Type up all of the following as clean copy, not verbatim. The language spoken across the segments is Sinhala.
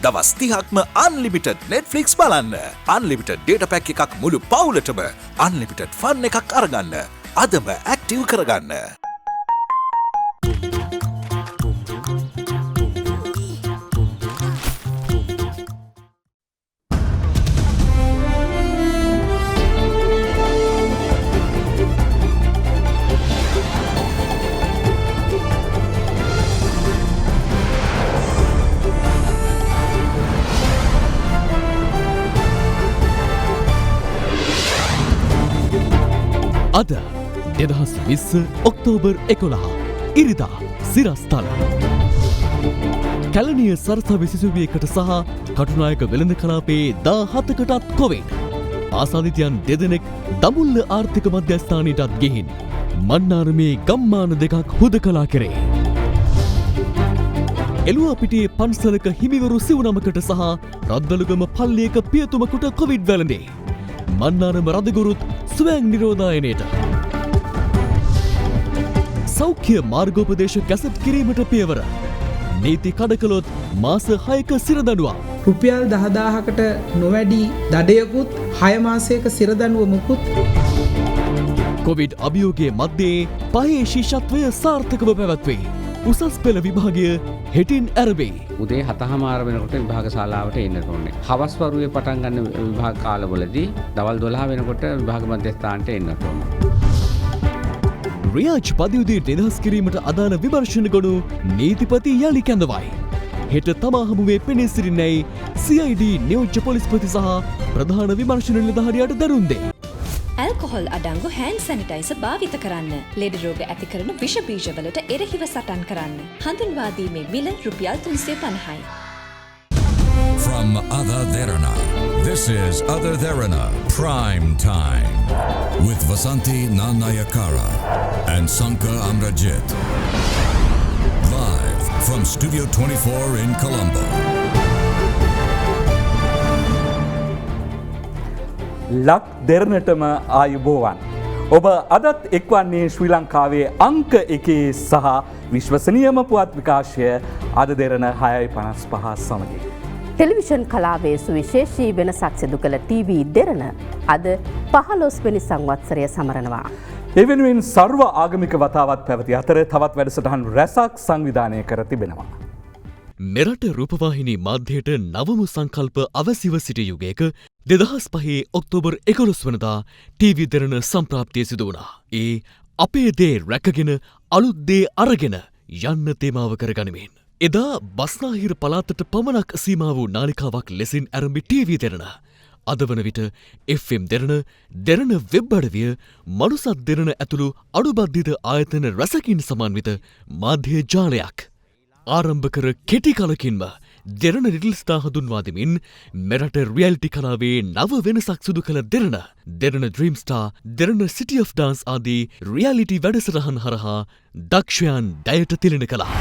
දවස් 30ක්ම unlimited Netflix බලන්න. unlimited data pack එකක් මුළු පවුලටම unlimited fun එකක් අරගන්න. අදම active කරගන්න. අද 2020 ඔක්තෝබර් 11 ඉරිදා සිරස්තල කැලණිය සරසවි සිසුවියකට සහ කටුනායක වෙළඳ කලාපයේ 17කටත් කොවිඩ් ආසාදිතයන් දෙදෙනෙක් දඹුල්ල ආර්ථික මධ්‍යස්ථානයටත් ගෙහින් මන්නාරමේ ගම්මාන දෙකක් හුදකලා කෙරේ එළුවාපිටියේ පන්සලක හිමිවරු සිව්නමකට සහ රද්දලුගම පල්ලියක පියතුමකුට කොවිඩ් වැළඳේ මන්නාරම රදගුරුත් ස්වයං නිරෝධායනයට සෞඛ්‍ය මාර්ගෝපදේශ කැසට් කිරීමට පියවර නීති කඩකළොත් මාස 6ක සිරදඬුවම් රුපියල් 10000කට නොවැඩි දඩයකුත් 6 මාසයක සිරදඬුවමකුත් කොවිඩ් අභියෝගයේ මැද්දේ පහේ ශිෂ්‍යත්වය සාර්ථකව පැවැත්වේ උසස් පෙළ විභාගය හෙටින් ඇරඹේ උදේ 7:00 වෙනකොට විභාග ශාලාවට එන්න ඕනේ. හවස් වරුවේ පටන් ගන්න විභාග කාලවලදී දවල් 12 වෙනකොට විභාග මධ්‍යස්ථානට එන්න ඕනේ. රියාජ් පදියුදී නිදහස් කිරීමට අදාළ විමර්ශන ගොනු නීතිපති යලි කැඳවයි. හෙට තමා හමුවේ පෙනී සිටින්නැයි CID නියෝජ්‍ය පොලිස්පති සහ ප්‍රධාන විමර්ශන නිලධාරියාට දැනුම් දෙයි. ඇල්කොහොල් අඩංගු හෑන්ඩ් සැනිටයිසර් භාවිත කරන්න. ලෙඩ රෝග ඇති කරන විෂ බීජවලට එරෙහිව සටන් කරන්න. හඳුන්වා දීමේ මිල රුපියල් 350යි. From Ada Derana, this is Ada Derana Prime Time with Vasanti Nanayakara and Sanka Amrajit. Live from Studio 24 in Colombo. ලක් දෙරණටම ආයුබෝවන්. ඔබ අදත් එක්වන්නේ ශ්‍රී ලංකාවේ අංක 1 සහ විශ්වසනීයම පුවත් විකාශය අද දෙරණ 6:55 සමගින්. ටෙලිවිෂන් කලාවේ සුවිශේෂී වෙනසක් සිදු කළ TV දෙරණ අද 15 වෙනි සංවත්සරය සමරනවා. ඒ වෙනුවෙන් සර්ව ආගමික වතාවත් පැවති අතර තවත් වැඩසටහන් රැසක් සංවිධානය කර තිබෙනවා. මෙරට රූපවාහිනී මාධ්‍යයට නවම සංකල්ප අවසිව සිට යුගයක 2005 ඔක්තෝබර් 11 වනදා TV දෙරණ සම්ප්‍රාප්තිය සිදු වුණා. ඒ අපේ දේ රැකගෙන අලුත් දේ අරගෙන යන්න තේමාව කරගනිමින්. එදා බස්නාහිර පළාතට පමණක් සීමා වූ නාලිකාවක් ලෙසින් ආරම්භි TV දෙරණ අද වන විට FM දෙරණ, දෙරණ වෙබ් අඩවිය, මනුසත් දෙරණ ඇතුළු අනුබද්ධිත ආයතන රැසකින් සමන්විත මාධ්‍ය ජාලයක්. ආරම්භ කර කෙටි කලකින්ම දෙරණ රිඩල්ස්ටා හඳුන්වා දෙමින් මෙරට රියල්ටි කලාවේ නව වෙනසක් සිදු කළ දෙරණ, දෙරණ ඩ්‍රීම්ස්ටා, දෙරණ සිටි ඔෆ් ඩාන්ස් ආදී රියලිටි වැඩසටහන් හරහා දක්ෂයන් ඩයට තිලෙන කළා.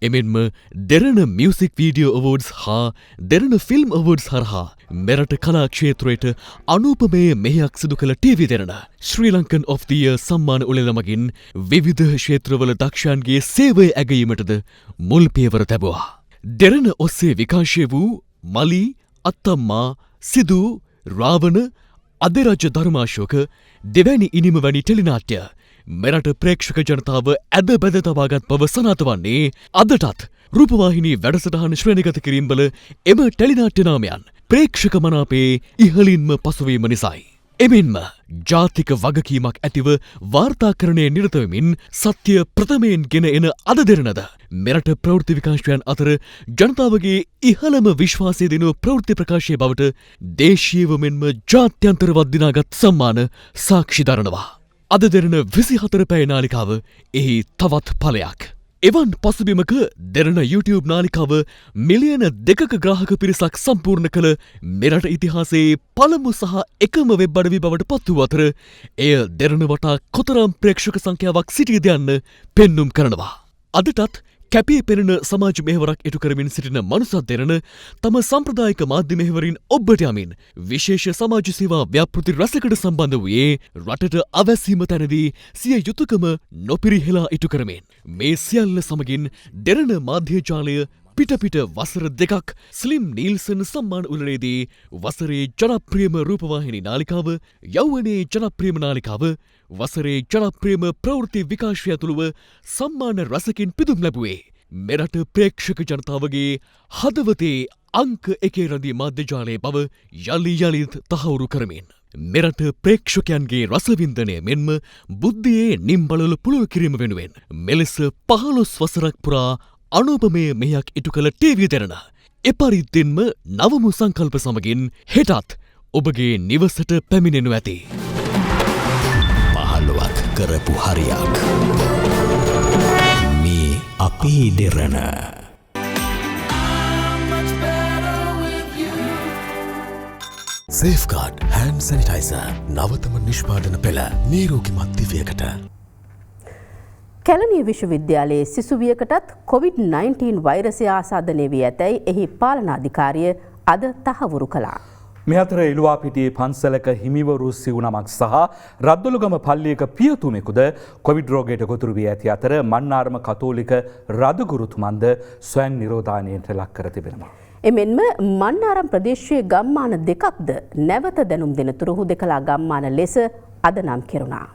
එමෙන්ම දෙරණ මියසික් වීඩියෝ අවෝඩ්ස් හා දෙරණ ෆිල්ම් අවෝඩ්ස් හරහා මෙරට කලා ක්ෂේත්‍රයට අනූපමය මෙහෙයක් සිදු කළ TV Derana Sri Lankan of the year සම්මාන උළෙල මගින් විවිධ ක්ෂේත්‍රවල දක්ෂයන්ගේ සේවය ඇගීමටද මුල් පියවර තැබුවා. දෙරණ ඔස්සේ විකාශය වූ මලි, අත්තම්මා, සිදු, රාවණ, අධිරාජ ධර්මාශෝක, දෙවැනි ඉනිම වැනි ටෙලිනාට්‍ය මෙරට ප්‍රේක්ෂක ජනතාව ඇද බැද තබාගත් බව සනාථ වන්නේ අදටත් රූපවාහිනී වැඩසටහන ශ්‍රේණිගත කිරීම්වල එම ටෙලිනාට්‍ය නාමයන් ප්‍රේක්ෂක මනාපේ ඉහළින්ම පසුවීම නිසායි. එමෙන්ම ජාතික වගකීමක් ඇතිව වාර්තාකරණය නිරත වෙමින් සත්‍ය ප්‍රථමයෙන් ගෙන එන අද දෙරණද මෙරට ප්‍රවෘත්ති විකාශයන් අතර ජනතාවගේ ඉහළම විශ්වාසය දෙනු ප්‍රවෘත්ති ප්‍රකාශය බවට දේශීයව මෙන්ම ජාත්‍යන්තරවත් දිනාගත් සම්මාන සාක්ෂි දරනවා. අද දෙරණ 24 පැය නාලිකාව එහි තවත් ඵලයක්. එවන් පසුබිමක දෙරණ YouTube නාලිකාව මිලියන 2ක ග්‍රාහක පිරිසක් සම්පූර්ණ කළ මෙරට ඉතිහාසයේ පළමු සහ එකම වෙබ් අඩවි බවට පත් වූ අතර එය දෙරණ වටා කොතරම් ප්‍රේක්ෂක සංඛ්‍යාවක් සිටියද යන්න පෙන්නුම් කරනවා. අදටත් කැපී පෙනෙන සමාජ මෙහෙවරක් ඉටු කරමින් සිටින මනුසත් දෙරණ තම සම්ප්‍රදායික මාධ්‍ය මෙහෙවරින් ඔබට යමින් විශේෂ සමාජ සේවා ව්‍යාපෘති රැසකට සම්බන්ධ වූයේ රටට අවැසීම තැනදී සිය යුතුයකම නොපිරිහෙලා ඉටු කරමින් මේ සියල්ල සමගින් දෙරණ මාධ්‍ය ජාලය පිටපිට වසර දෙකක් ස්ලිම් නීල්සන් සම්මාන උළෙලේදී වසරේ ජනප්‍රියම රූපවාහිනී නාලිකාව, යෞවනයේ ජනප්‍රියම නාලිකාව, වසරේ ජනප්‍රියම ප්‍රවෘත්ති විකාශය ඇතුළුව සම්මාන රසකින් පිදුම් ලැබුවේ මෙරට ප්‍රේක්ෂක ජනතාවගේ හදවතේ අංක 1 රඳී මාධ්‍ය ජාලයේ බව යලි යලිත් තහවුරු කරමින් මෙරට ප්‍රේක්ෂකයන්ගේ රසවින්දනය මෙන්ම බුද්ධියේ නිම්බලවල පුළුල් කිරීම වෙනුවෙන් මෙලෙස 15 වසරක් පුරා අනුපමය මෙයක් ඉටු කළ ටීවී දෙරණ එපරිද්දෙන්ම නවමු සංකල්ප සමගින් හෙටත් ඔබගේ නිවසට පැමිණෙනු ඇති. 15ක් කරපු හරියක් මේ අපේ දෙරණ. සේෆ්ගාඩ් හෑන්ඩ් සැනිටයිසර් නවතම නිෂ්පාදන පෙළ නීරෝගිමත් දිවියකට. කැලණිය විශ්වවිද්‍යාලයේ සිසුවියකටත් COVID-19 වෛරසය ආසාදනය වී ඇතැයි එහි පාලනාධිකාරිය අද තහවුරු කළා. මේ අතර එළුවාපිටියේ පන්සලක හිමිවරු සිවුනමක් සහ රද්දොළුගම පල්ලියක පියතුමෙකුද කොවිඩ් රෝගයට ගොදුරු වී ඇති අතර මන්නාරම කතෝලික රදගුරුතුමන්ද ස්වයං නිරෝධානයට ලක් කර තිබෙනවා. එමෙන්ම මන්නාරම් ප්‍රදේශයේ ගම්මාන දෙකක්ද නැවත දැනුම් දෙනතුරු හුදෙකලා ගම්මාන ලෙස අද නම් කෙරුණා.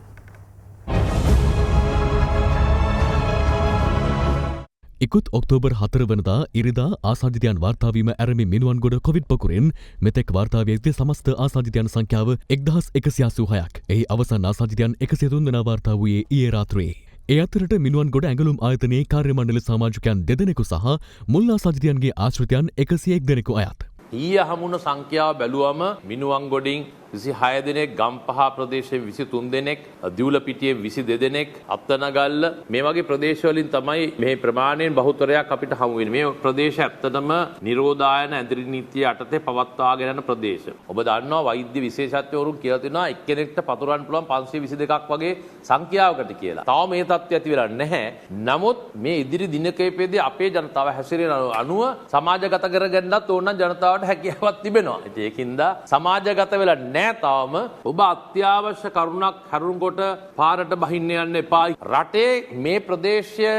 ඉකුත් ඔක්තෝබර් 4 වනදා ඉරිදා ආසාදිතයන් වාර්තාවීම ඇරමි මිනුවන්ගොඩ කොවිඩ් පොකුරෙන් මෙතෙක් වාර්තාවී ඇති සමස්ත ආසාදිතයන් සංඛ්‍යාව 1186ක්. එහි අවසන් ආසාදිතයන් 103 දෙනා වාර්තා වූයේ ඊයේ රාත්‍රියේ. ඒ අතරට මිනුවන්ගොඩ ඇඟලුම් ආයතනයේ කාර්ය මණ්ඩල සමාජිකයන් 2 දෙනෙකු සහ මුල් ආසාදිතයන්ගේ ආශ්‍රිතයන් 101 දෙනෙකු අයත්. ඊයේ හමුණු සංඛ්‍යාව බැලුවම මිනුවන්ගොඩින් 26 දෙනෙක්, ගම්පහ ප්‍රදේශයේ 23 දෙනෙක්, දිවුලපිටියේ 22 දෙනෙක්, අත්තනගල්ල මේ වගේ ප්‍රදේශවලින් තමයි මේ ප්‍රමාණයෙන් බහුතරයක් අපිට හමු වෙන්නේ. මේ ප්‍රදේශ ඇත්තටම නිරෝධායන ඇඳරි නීතිය යටතේ පවත්වාගෙන යන ප්‍රදේශ. ඔබ දන්නවා වෛද්‍ය විශේෂඥවරුන් කියලා තියෙනවා එක්කෙනෙක්ට පතුරවන්න පුළුවන් 522ක් වගේ සංඛ්‍යාවකට කියලා. තාම මේ තත්ත්වය ඇති වෙලා නැහැ. නමුත් මේ ඉදිරි දිනකයේදී අපේ ජනතාව හැසිරෙන අනුව සමාජගත කරගන්නත් ඕන ජනතාවට හැකියාවක් තිබෙනවා. ඒකින්ද සමාජගත වෙලා තාම ඔබ අත්‍යවශ්‍ය කරුණක් හැරුණකොට පාරට බහින්න යන්න එපා. රටේ මේ ප්‍රදේශය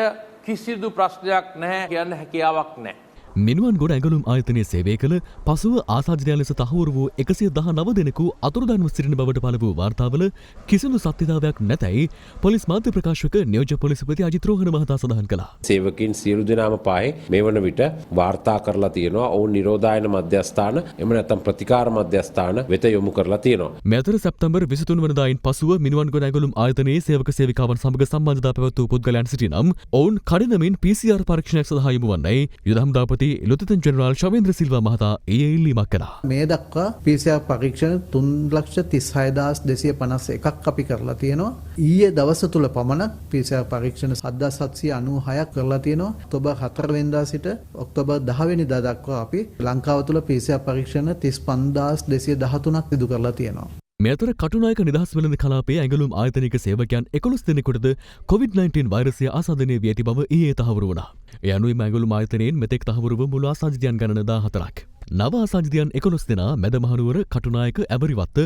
කිසිදු ප්‍රශ්නයක් නැහැ කියන්න හැකියාවක් නැහැ. මිනුවන්ගොඩ ඇඟලුම් ආයතනයේ සේවය කළ පසුව ආසාදිතයන් ලෙස තහවුරු වූ 119 දෙනෙකු අතුරුදන්ව සිටින බවට පළ වූ වාර්තාවල කිසිදු සත්‍යතාවයක් නැතැයි පොලිස් මාධ්‍ය ප්‍රකාශක නියෝජ්‍ය පොලිස්පති අජිත් රෝහණ මහතා සඳහන් කළා. සේවකින් සියලු දෙනාම පායේ මේ වන විට වාර්තා කරලා තියෙනවා. ඔවුන් නිරෝධායන මධ්‍යස්ථාන එම නැත්නම් ප්‍රතිකාර මධ්‍යස්ථාන වෙත යොමු කරලා තියෙනවා. මේ අතර සැප්තැම්බර් 23 වෙනිදායින් පසුව මිනුවන්ගොඩ ඇඟලුම් ආයතනයේ සේවක සේවිකාවන් සමග සම්බන්ධතා පැවැත් වූ පුද්ගලයන් සිටිනම් ඔවුන් කඩිනමින් PCR පරීක්ෂණයක් සඳහා යොමු වන්නයි යුද හමුදාපති ලොතෙන් ජෙනරාල් ශවේන්ද්‍ර සිල්වා මහතා ඊයේ ඉල්ලීමක් කළා. මේ දක්වා PCR පරීක්ෂණ 3,36,251ක් අපි කරලා තියෙනවා. ඊයේ දවස තුල පමණක් PCR පරීක්ෂණ 7,796ක් කරලා තියෙනවා. ඔක්තෝබර් 4 වෙනිදා සිට ඔක්තෝබර් 10 වෙනිදා දක්වා අපි ලංකාව තුල PCR පරීක්ෂණ 35,213ක් සිදු කරලා තියෙනවා. මේ අතර කටුනායක නිදහස් වෙළඳ කලාපයේ ඇඟලුම් ආයතනික සේවකයන් 11 දෙනෙකුටද COVID-19 වෛරසය ආසාදනය වී ඇති බව ඊයේ තහවුරු වුණා. ඒ අනුව ඇඟලුම් ආයතනයෙන් මෙතෙක් තහවුරු වූ මුළු ආසාදිතයන් ගණන 14ක්. නව ආසාදිතයන් 11 දෙනා මැදමහනුවර, කටුනායක, ඇවරිවත්ත,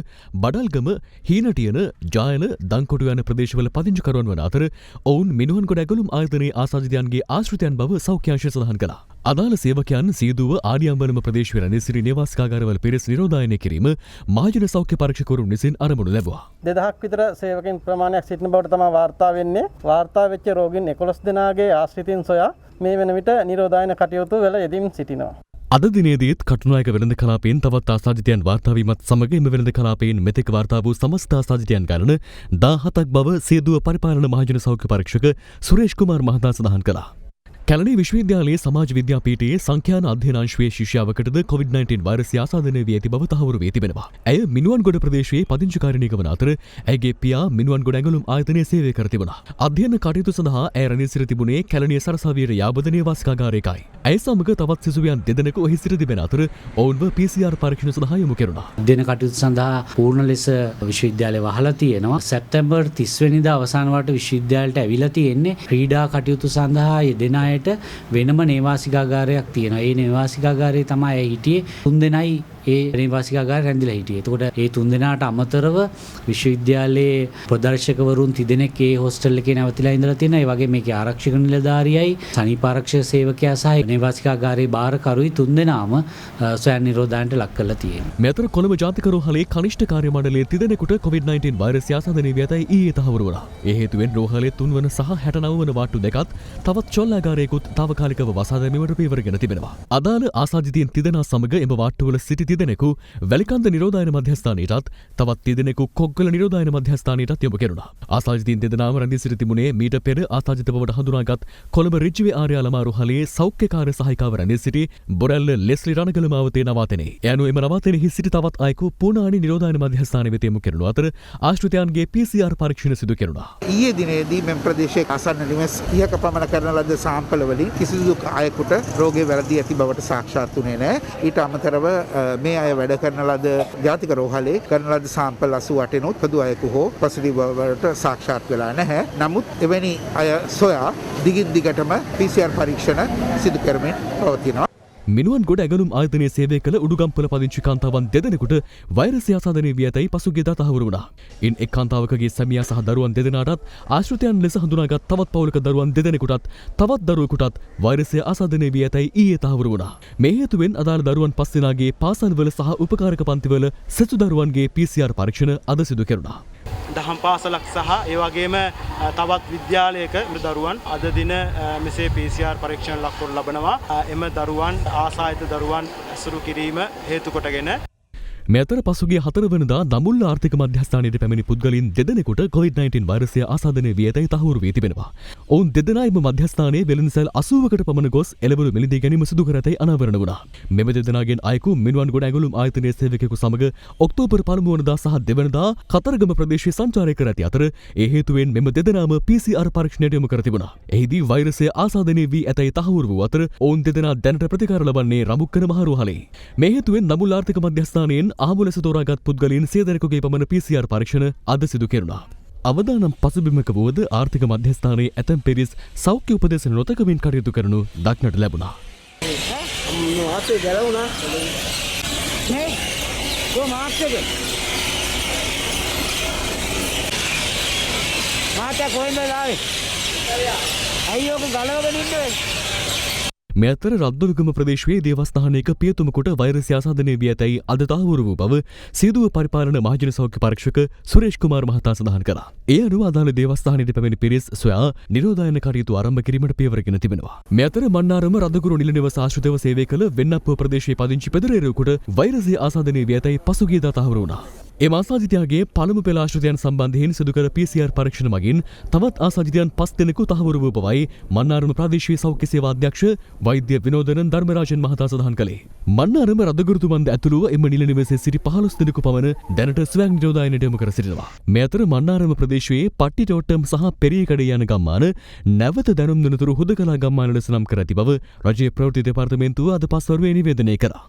බඩල්ගම, හීනටියන, ජායල, දංකොටු යන ප්‍රදේශවල පදිංචිකරුවන් වන අතර ඔවුන් මිනුවන්ගොඩ ඇඟලුම් ආයතනයේ ආසාදිතයන්ගේ ආශ්‍රිතයන් බව සෞඛ්‍ය අංශය සඳහන් කළා. අදාළ සේවකයන් සීදුව ආඩියම්බනම ප්‍රදේශවල නිසිරි නිවාසිකාගාරවල පිරිස් නිරෝධායනය කිරීම මහජන සෞඛ්‍ය පරීක්ෂකවරුන් විසින් අරමුණු ලැබුවා. 2000ක් විතර සේවකින් ප්‍රමාණයක් සිටින බවට තමයි වාර්තා වෙන්නේ. වාර්තා වෙච්ච රෝගීන් 11 දෙනාගේ ආශ්‍රිතින් සොයා මේ වෙන විට නිරෝධායන කටයුතු වල යෙදීම් සිටිනවා. අද දිනේදීත් කටුනායක වෙළඳ කලාපයෙන් තවත් ආසාදිතයන් වාර්තාවීමත් සමග එම වෙළඳ කලාපයෙන් මෙතෙක් වාර්තා වූ සමස්ත ආසාදිතයන් ගණන 17ක් බව සේදුව පරිපාලන මහජන සෞඛ්‍ය පරීක්ෂක සුරේෂ් කුමාර් මහතා සඳහන් කළා. කැලණිය විශ්වවිද්‍යාලයේ සමාජ විද්‍යාපීඨයේ සංඛ්‍යාන අධ්‍යයන අංශයේ ශිෂ්‍යාවකටද COVID-19 වෛරසය ආසාදනය වී ඇති බව තහවුරු වී තිබෙනවා. ඇය මිනුවන්ගොඩ ප්‍රදේශයේ පදිංචිකාරිණියක වන අතර ඇයගේ පියා මිනුවන්ගොඩ ඇඟලුම් ආයතනයේ සේවය කර තිබුණා. අධ්‍යයන කටයුතු සඳහා ඇය රැඳී සිට තිබුණේ කැලණිය සරසවියර යාබදනීය වාසිකාගාරයකයි. ඇය සමග තවත් සිසුවියන් දෙදෙනෙකු එහි සිට තිබෙන අතර ඔවුන්ව PCR පරීක්ෂණ සඳහා යොමු කෙරුණා. අධ්‍යයන කටයුතු සඳහා පූර්ණ ලෙස විශ්වවිද්‍යාලය වහලා තියෙනවා. සැප්තැම්බර් 30 වෙනිදා අවසාන වාරට විශ්වවිද්‍යාලයට ඇවිල්ලා තියෙන්නේ ක්‍රීඩා කටයුතු සඳහා යෙදෙන අයට අයට වෙනම නේවාසිකාගාරයක් තියෙනවා. ඒ නේවාසිකාගාරයේ තමයි හිටියේ 3 දෙනයි ඒ නේවාසිකාගාරය රැඳිලා හිටියේ. එතකොට ඒ 3 දෙනාට අමතරව විශ්වවිද්‍යාලයේ ප්‍රදර්ශකවරුන් 3 දෙනෙක් ඒ හොස්ටල් එකේ නැවතිලා ඉඳලා තියෙනවා. ඒ වගේ මේකේ ආරක්ෂක නිලධාරියයි සනීප ආරක්ෂක සේවකයා සහ නේවාසිකාගාරයේ බාරකරුයි 3 දෙනාම සොයන් නිරෝධායනට ලක් කරලා තියෙනවා. මෙතර කොළඹ ජාතික රෝහලේ කනිෂ්ඨ කාර්ය මණ්ඩලයේ 3 දෙනෙකුට COVID-19 වෛරස් ආසාදනය වී ඇතැයි ඊයේ තහවුරු වුණා. ඒ හේතුවෙන් රෝහලේ 3 වන සහ 69 වන වාට්ටු දෙකත් තවත් චොල්ලාගාරයකුත් තාවකාලිකව වසා දැමීමට පියවරගෙන තිබෙනවා. අදාළ ආසාදිතයින් 3 දෙනා සමග එම වාට්ටුවල සිටි 3 දෙනෙකු වැලිකන්ද නිරෝධායන මධ්‍යස්ථානයටත් තවත් 3 දෙනෙකු කොග්ගල නිරෝධායන මධ්‍යස්ථානයටත් යොමු කෙරුණා. ආසාදිතයින් 2 දෙනාම රැඳී සිටි තිබුණේ මීට පෙර ආසාදිත බවට හඳුනාගත් කොළඹ රිජ්වේ ආර්ය ළමා රෝහලේ සෞඛ්‍යකාර්ය සහායිකාව රැඳී සිටි බොරැල්ල ලෙස්ලි රණගල මාවතේ නවාතැනේ. එයනු එම නවාතැනෙහි සිටි තවත් අයෙකු පූනානි නිරෝධායන මධ්‍යස්ථානය වෙත යොමු කෙරුණු අතර ආශ්‍රිතයන්ගේ PCR පරීක්ෂණ සිදු කෙරුණා. ඊයේ දිනේදී මෙම ප්‍රදේශයේ ආසන්න නිවෙස් 30ක පමණ කරන ලද සාම්පල වලින් කිසිදු අයෙකුට රෝගය වැළඳී ඇති බවට සාක්ෂාත් වුණේ නැහැ. ඊට අමතරව මේ අය වැඩ කරන ලද ජාතික රෝහලේ කරන ලද සාම්පල් 88 නොත් පොදු අයෙකු හෝ පොසිටිව් බවට සාක්ෂාත් වෙලා නැහැ. නමුත් එවැනි අය සොයා දිගින් දිගටම PCR පරීක්ෂණ සිදු කරමින් පවතිනවා. මිනුවන් ගොඩ ඇගලුම් ආයතනයේ සේවය කළ උඩුගම්පල පදිංචි කාන්තාවන් 2 දෙනෙකුට වෛරසය ආසාදනය වී ඇතැයි පසුගියදා තහවුරු වුණා. ඉන් එක් කාන්තාවකගේ සැමියා සහ දරුවන් 2 දෙනාටත් ආශ්‍රිතයන් ලෙස හඳුනාගත් තවත් පවුලක දරුවන් 2 දෙනෙකුටත් තවත් දරුවෙකුටත් වෛරසය ආසාදනය වී ඇතැයි ඊයේ තහවුරු වුණා. මේ හේතුවෙන් අදාළ දරුවන් 5 දෙනාගේ පාසල්වල සහ උපකාරක පන්තිවල සෙසු දරුවන්ගේ PCR පරීක්ෂණ අද සිදු කෙරුණා. දහම් පාසලක් සහ ඒ වගේම තවත් විද්‍යාලයක දරුවන් අද දින මෙසේ PCR පරීක්ෂණ ලක් කරනු ලබනවා. එම දරුවන් ආසාදිත දරුවන් ඇසුරු කිරීම හේතු කොටගෙන මේ අතර පසුගිය 4 වෙනිදා දඹුල්ල ආර්ථික මධ්‍යස්ථානයේ පැමිණි පුද්ගලයන් 2 දෙනෙකුට COVID-19 වෛරසය ආසාදනය වී ඇතැයි තහවුරු වී තිබෙනවා. ඔවුන් 2 දෙනා එම මධ්‍යස්ථානයේ වෙළඳසැල් 80කට පමණ ගොස් එළවලු මිලදී ගැනීම සිදු කර ඇතැයි අනාවරණ වුණා. මෙම 2 දෙනාගෙන් අයෙකු මිනුවන් ගොඩ ඇගලුම් ආයතනයේ සේවකයෙකු සමග ඔක්තෝබර් 1 වෙනිදා සහ 2 වෙනිදා කතරගම ප්‍රදේශයේ සංචාරය කර ඇති අතර ඒ හේතුවෙන් මෙම 2 දෙනාම PCR පරීක්ෂණයට යොමු කර තිබුණා. එහිදී වෛරසය ආසාදනය වී ඇතැයි තහවුරු වූ අතර ඔවුන් 2 දෙනා දැනට ප්‍රතිකාර ලබන්නේ රඹුක්කන මහ රෝහලේ. මේ හේතුවෙන් දඹුල්ල ආර්ථික මධ්‍යස්ථානයෙන් අහඹු ලෙස තෝරාගත් පුද්ගලයන් 100 දෙනෙකුගේ පමණ PCR පරීක්ෂණ අද සිදු කෙරුණා. අවදානම් පසුබිමක වුවද ආර්ථික මධ්‍යස්ථානයේ ඇතැම් පිරිස් සෞඛ්‍ය උපදෙස් නොතකමින් කටයුතු කරනු දක්නට ලැබුණා. මේ අතර රද්දොළුගම ප්‍රදේශයේ දේවස්ථානයක පියතුමකුට වෛරසය ආසාදනය වී ඇතැයි අද තහවුරු වූ බව සීදුව පරිපාලන මහජන සෞඛ්‍ය පරීක්ෂක සුරේෂ් කුමාර් මහතා සඳහන් කළා. ඒ අනුව අදාළ දේවස්ථානයට පැමිණි පිරිස් සොයා නිරෝධායන කටයුතු ආරම්භ කිරීමට පියවරගෙන තිබෙනවා. මේ අතර මන්නාරම රදගුරු නිල නිවස ආශ්‍රිතව සේවය කළ වෙන්නප්පුව ප්‍රදේශයේ පදිංචි පෙදරේරුවෙකුට වෛරසය ආසාදනය වී ඇතැයි පසුගියදා තහවුරු වුණා. එම ආසාදිතයාගේ පළමු පෙළ ආශ්‍රිතයන් සම්බන්ධයෙන් සිදු කළ PCR පරීක්ෂණ මගින් තවත් ආසාදිතයන් 5 දෙනෙකු තහවුරු වූ බවයි මන්නාරම ප්‍රාදේශීය සෞඛ්‍ය සේවා අධ්‍යක්ෂ වෛද්‍ය විනෝදනන් ධර්මරාජන් මහතා සඳහන් කළේ. මන්නාරම රදගුරුතුමන්ද ඇතුළුව එම නිල නිවසේ සිටි 15 දෙනෙකු පමණ දැනට ස්වයං නිරෝධායනයට යොමු කර සිටිනවා. මේ අතර මන්නාරම ප්‍රදේශයේ පට්ටිටෝට්ටම් සහ පෙරියකඩේ යන ගම්මාන නැවත දැනුම් දෙනතුරු හුදකලා ගම්මාන ලෙස නම් කර ඇති බව රජයේ ප්‍රවෘත්ති දෙපාර්තමේන්තුව අද පස්වරුවේ නිවේදනය කළා.